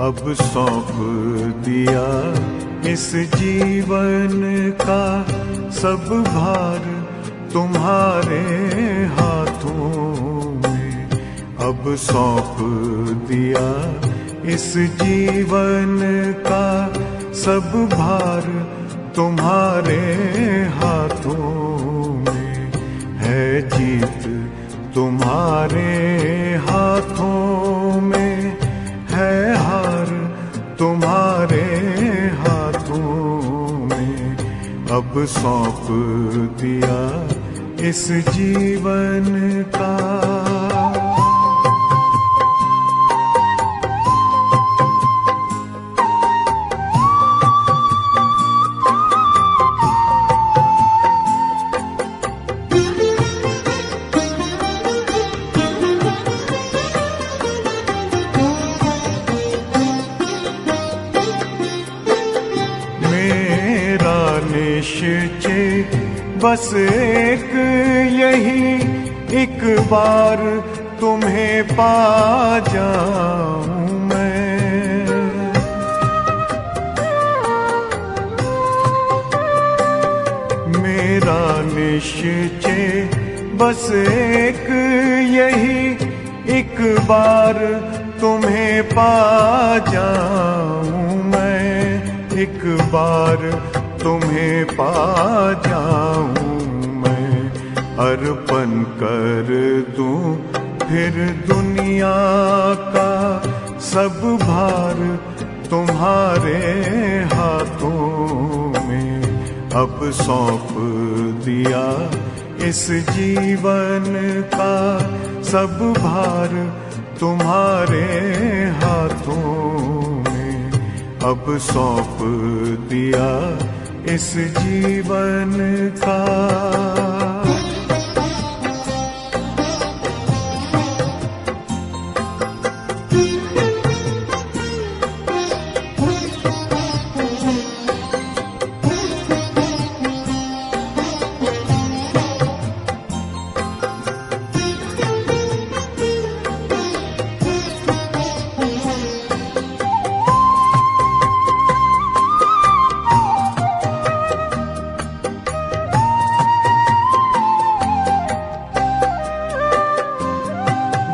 अब सौंप दिया इस जीवन का सब भार तुम्हारे हाथों में। अब सौंप दिया इस जीवन का सब भार तुम्हारे हाथों में। है जीत तुम्हारे हाथों में, है हार तुम्हारे हाथों में। अब सौंप दिया इस जीवन का। निश्चय बस एक यही, एक बार तुम्हें पा जाऊं मैं। मेरा निश्चय बस एक यही, एक बार तुम्हें पा जाऊं मैं। एक बार तुम्हें पा जाऊं मैं। अर्पण कर दूं फिर दुनिया का सब भार तुम्हारे हाथों में। अब सौंप दिया इस जीवन का सब भार तुम्हारे हाथों में। अब सौंप दिया इस जीवन का।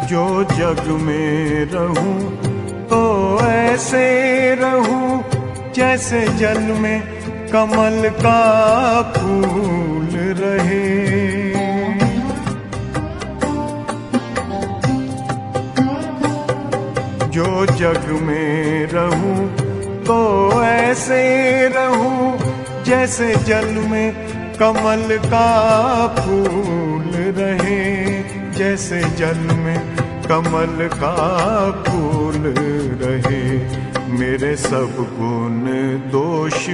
जो जग में रहूं तो ऐसे रहूं जैसे जल में कमल का फूल रहे। जो जग में रहूं तो ऐसे रहूं जैसे जल में कमल का फूल रहे। जैसे जल में कमल का फूल रहे। मेरे सब गुण दोष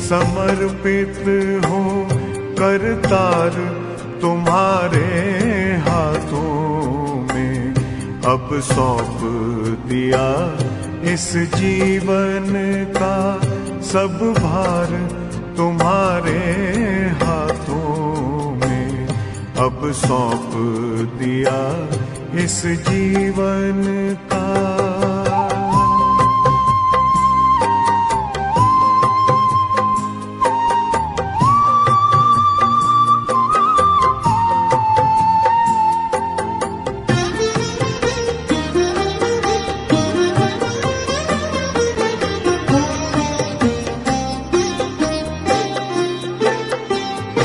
समर्पित हो करतार तुम्हारे हाथों में। अब सौंप दिया इस जीवन का सब भार तुम्हारे हाथों में। अब सौंप दिया इस जीवन का।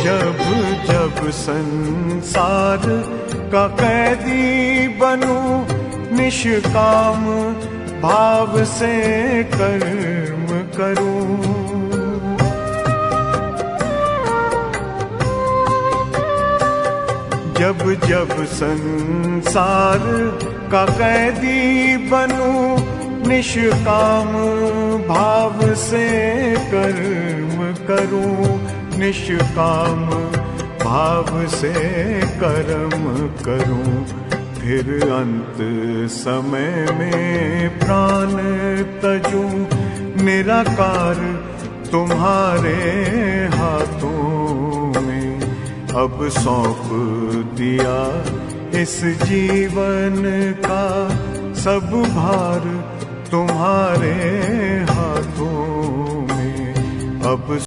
जब जब संसार का कैदी बनूं निष्काम भाव से कर्म करूं। जब जब संसार का कैदी बनूं निष्काम भाव से कर्म करूं। निष्काम भाव से कर्म करूं। फिर अंत समय में प्राण तजूं निराकार तुम्हारे हाथों में। अब सौंप दिया इस जीवन का सब भार तुम्हारे हाथों में अब